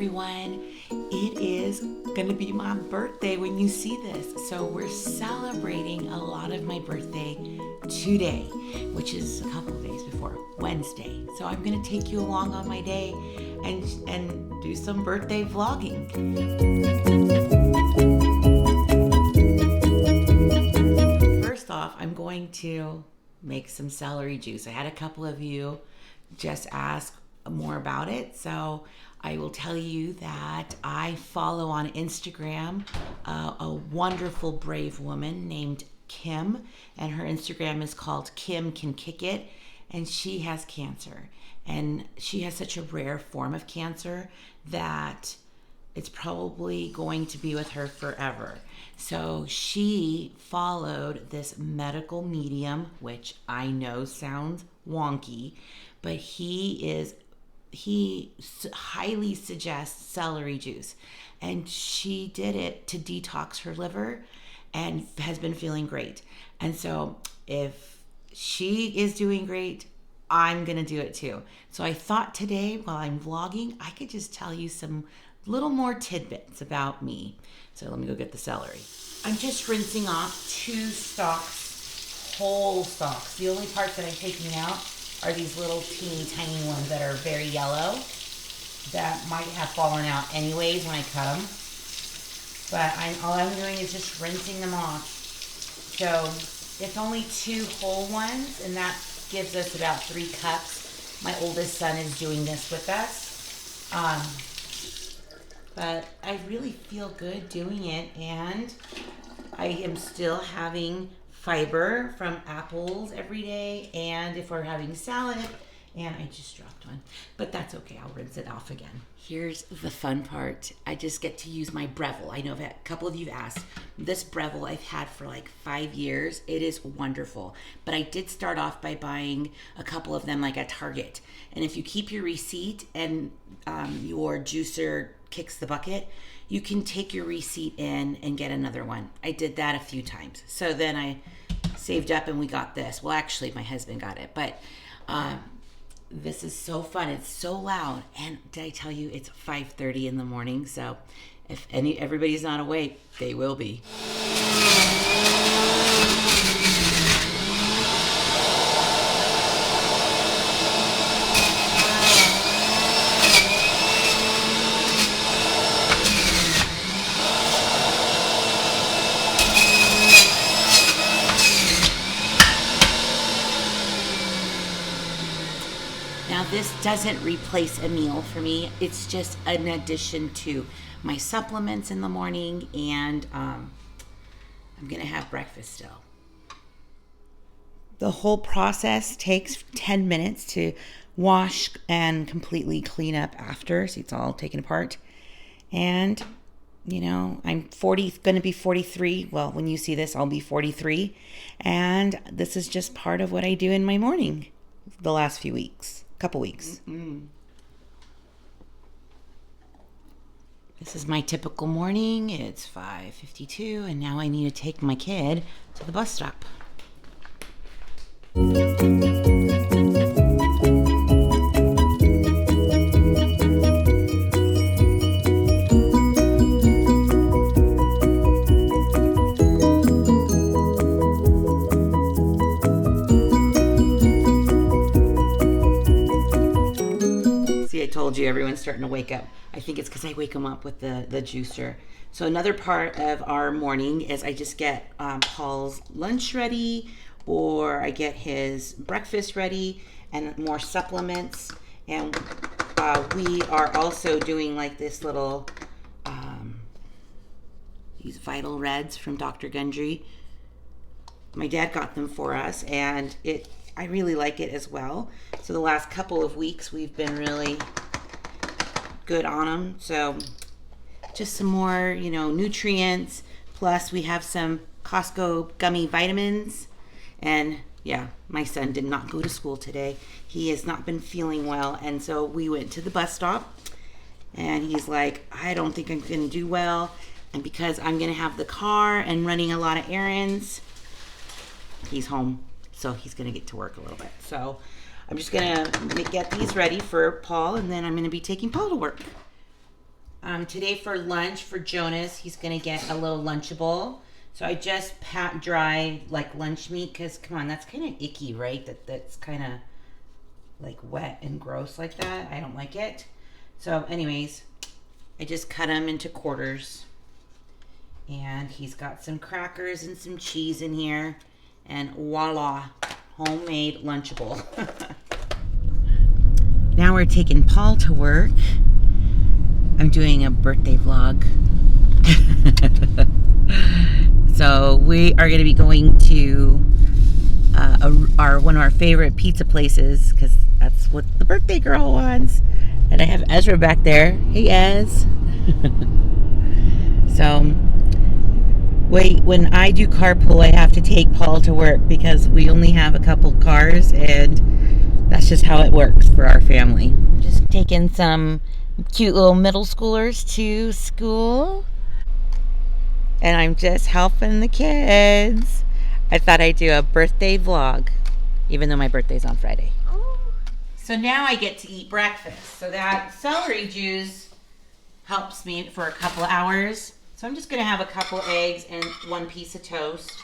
everyone. It is gonna be my birthday when you see this. So we're celebrating a lot of my birthday today, which is a couple of days before Wednesday. So I'm gonna take you along on my day and do some birthday vlogging. First off, I'm going to make some celery juice. I had a couple of you just ask more about it, so I will tell you that I follow on Instagram a wonderful, brave woman named Kim, and her Instagram is called Kim Can Kick It, and she has cancer, and she has such a rare form of cancer that it's probably going to be with her forever. So she followed this medical medium, which I know sounds wonky, but he highly suggests celery juice, and she did it to detox her liver and has been feeling great. And so if she is doing great, I'm gonna do it too. So I thought today, while I'm vlogging, I could just tell you some little more tidbits about me. So let me go get the celery. I'm just rinsing off 2 stalks, whole stalks. The only parts that I'm taking out are these little teeny tiny ones that are very yellow that might have fallen out anyways when I cut them. But all I'm doing is just rinsing them off. So it's only 2 whole ones, and that gives us about 3 cups. My oldest son is doing this with us. But I really feel good doing it, and I am still having fiber from apples every day, and if we're having salad, and I just dropped one, but that's okay, I'll rinse it off again. Here's the fun part. I just get to use my Breville. I know that a couple of you have asked. This Breville I've had for like 5 years. It is wonderful, but I did start off by buying a couple of them like at Target, and if you keep your receipt and your juicer kicks the bucket, you can take your receipt in and get another one. I did that a few times. So then I saved up and we got this. Well, actually my husband got it, but this is so fun. It's so loud. And did I tell you it's 5:30 in the morning? So if everybody's not awake, they will be. Now this doesn't replace a meal for me. It's just an addition to my supplements in the morning, and I'm gonna have breakfast still. The whole process takes 10 minutes to wash and completely clean up after, so it's all taken apart. And you know, I'm gonna be 43. Well, when you see this, I'll be 43. And this is just part of what I do in my morning the last few weeks. Couple weeks. This is my typical morning. It's 5:52, and now I need to take my kid to the bus stop. I told you everyone's starting to wake up. I think it's because I wake them up with the juicer. So another part of our morning is I just get Paul's lunch ready, or I get his breakfast ready, and more supplements. And we are also doing like this little these Vital Reds from Dr. Gundry. My dad got them for us, and I really like it as well. So the last couple of weeks we've been really good on them. So just some more, nutrients. Plus we have some Costco gummy vitamins. And yeah, my son did not go to school today. He has not been feeling well. And so we went to the bus stop, and he's like, I don't think I'm going to do well. And because I'm going to have the car and running a lot of errands, he's home. So he's going to get to work a little bit. So I'm just going to get these ready for Paul, and then I'm going to be taking Paul to work. Today for lunch for Jonas, he's gonna get a little Lunchable. So I just pat dry like lunch meat because come on, that's kind of icky, right? That's kind of like wet and gross like that. I don't like it. So anyways, I just cut him into quarters. And he's got some crackers and some cheese in here. And voila, homemade Lunchable. Now we're taking Paul to work. I'm doing a birthday vlog. So we are going to be going to one of our favorite pizza places because that's what the birthday girl wants. And I have Ezra back there. Hey, Ez. So when I do carpool, I have to take Paul to work because we only have a couple cars, and that's just how it works for our family. Just taking some cute little middle schoolers to school. And I'm just helping the kids. I thought I'd do a birthday vlog, even though my birthday's on Friday. So now I get to eat breakfast. So that celery juice helps me for a couple hours. So I'm just gonna have a couple eggs and one piece of toast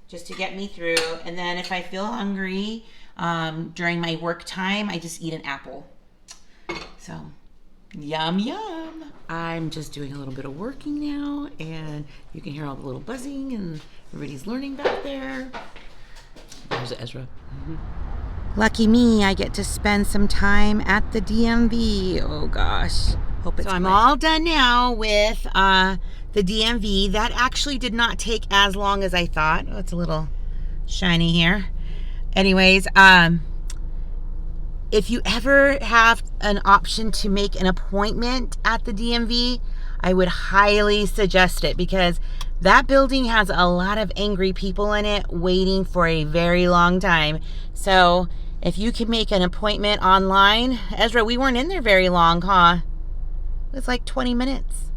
just to get me through. And then if I feel hungry during my work time, I just eat an apple. So yum, yum. I'm just doing a little bit of working now, and you can hear all the little buzzing, and everybody's learning back there. There's Ezra. Lucky me, I get to spend some time at the DMV. Oh gosh. Hope it's so I'm all done now with the DMV. That actually did not take as long as I thought. Oh, it's a little shiny here. Anyways, if you ever have an option to make an appointment at the DMV, I would highly suggest it because that building has a lot of angry people in it waiting for a very long time. So if you can make an appointment online, Ezra, we weren't in there very long, huh? It was like 20 minutes.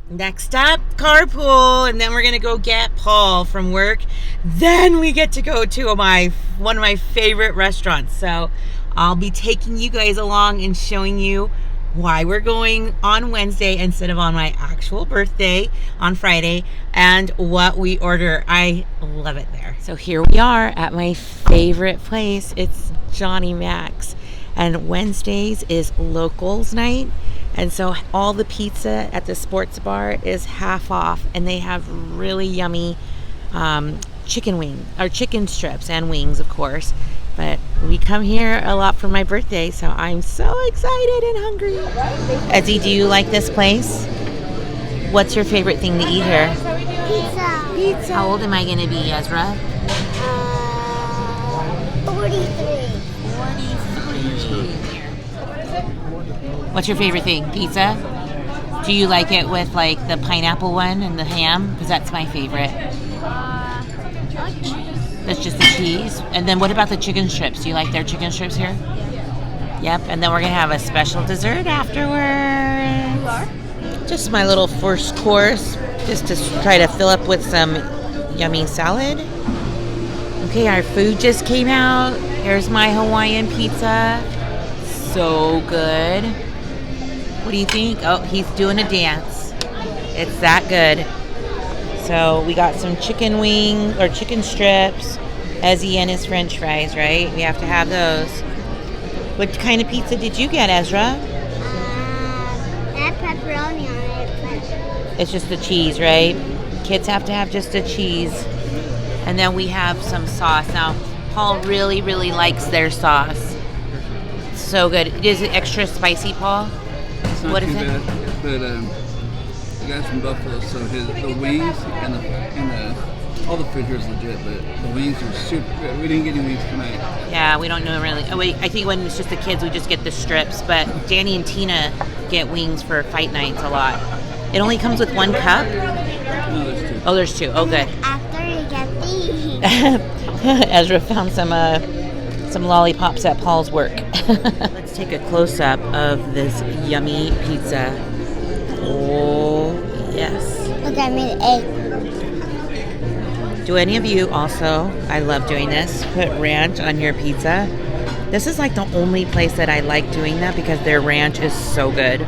Next up, carpool, and then we're gonna go get Paul from work. Then we get to go to one of my favorite restaurants. So I'll be taking you guys along and showing you why we're going on Wednesday instead of on my actual birthday on Friday and what we order. I love it there. So here we are at my favorite place. It's Johnny Mac's, and Wednesdays is locals night. And so all the pizza at the sports bar is half off, and they have really yummy chicken strips and wings, of course. But we come here a lot for my birthday, so I'm so excited and hungry. Ezzy, do you like this place? What's your favorite thing to eat here? Pizza. Pizza. How old am I going to be, Ezra? 43. 43. What's your favorite thing? Pizza? Do you like it with like the pineapple one and the ham? Because that's my favorite. That's just the cheese. And then what about the chicken strips? Do you like their chicken strips here? Yeah. Yep. And then we're going to have a special dessert afterwards. You are? Just my little first course, just to try to fill up with some yummy salad. Okay, our food just came out. Here's my Hawaiian pizza. So good. What do you think? Oh, he's doing a dance. It's that good. So we got some chicken strips, Ezzy and his French fries, right? We have to have those. What kind of pizza did you get, Ezra? That pepperoni on it. But It's just the cheese, right? Kids have to have just the cheese. And then we have some sauce. Now, Paul really, really likes their sauce. So good. Is it extra spicy, Paul? It's not What too is it? bad, but the guy's from Buffalo, so the wings and all the food here is legit, but the wings are super good. We didn't get any wings tonight. Yeah, we don't know really. Oh, wait, I think when it's just the kids, we just get the strips. But Danny and Tina get wings for fight nights a lot. It only comes with one cup? No, there's two. Oh, there's two. Oh, good. after you get these. Ezra found some lollipops at Paul's work. Let's take a close-up of this yummy pizza. Oh, yes. Look, I made egg. Do any of you also, I love doing this, put ranch on your pizza? This is like the only place that I like doing that because their ranch is so good.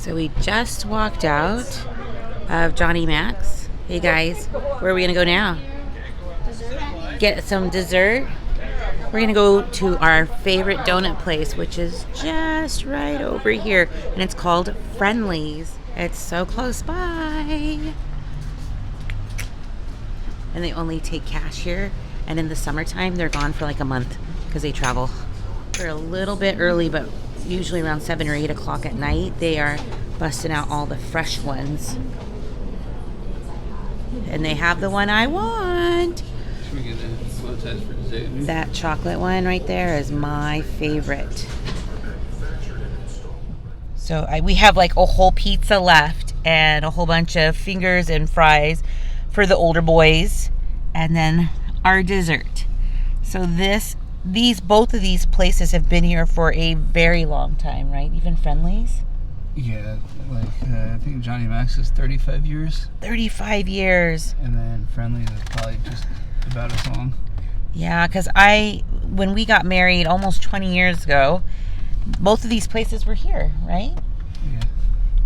So we just walked out of Johnny Mac's. Hey guys, where are we gonna go now? Get some dessert. We're gonna go to our favorite donut place, which is just right over here, and it's called Friendly's. It's so close by. And they only take cash here, and in the summertime they're gone for like a month because they travel. They're a little bit early, but usually around 7 or 8 o'clock at night they are busting out all the fresh ones. And they have the one I want. Should we get a low test for dessert? That chocolate one right there is my favorite. So we have like a whole pizza left and a whole bunch of fingers and fries for the older boys, and then our dessert. So both of these places have been here for a very long time, right? Even Friendly's? Yeah, like I think Johnny Mac's is 35 years. 35 years. And then Friendly's is probably just about as long. Yeah, because when we got married almost 20 years ago, both of these places were here, right? Yeah.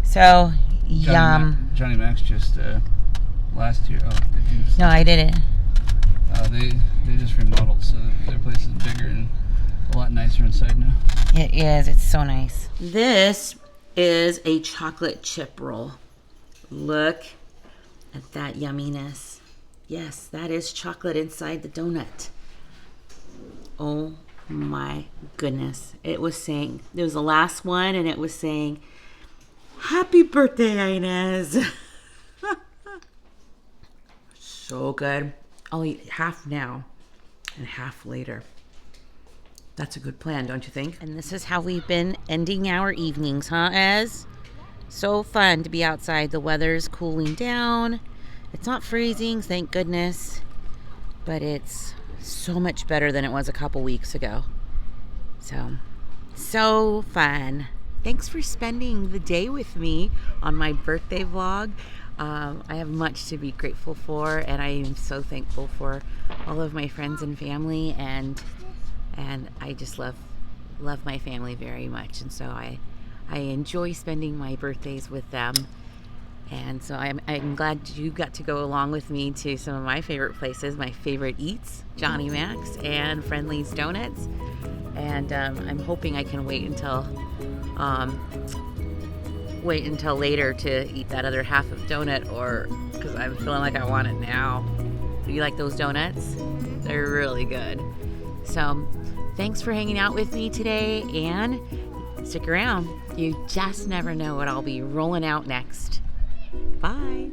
So, yum. Johnny Mac's just last year. Oh, No, I didn't. They just remodeled, so their place is bigger and a lot nicer inside now. It is. It's so nice. This is a chocolate chip roll. Look at that yumminess. Yes, that is chocolate inside the donut. Oh my goodness. It was the last one, and it was saying, "Happy birthday, Ines." So good. I'll eat half now and half later. That's a good plan, don't you think? And this is how we've been ending our evenings, huh, Ez? So fun to be outside. The weather's cooling down. It's not freezing, thank goodness. But it's so much better than it was a couple weeks ago. So fun. Thanks for spending the day with me on my birthday vlog. I have much to be grateful for, and I am so thankful for all of my friends and family, and I just love my family very much, and so I enjoy spending my birthdays with them. And so I'm glad you got to go along with me to some of my favorite places, my favorite eats, Johnny Mac's and Friendly's Donuts. And I'm hoping I can wait until later to eat that other half of donut, or because I'm feeling like I want it now. Do you like those donuts? They're really good. So thanks for hanging out with me today, and stick around. You just never know what I'll be rolling out next. Bye.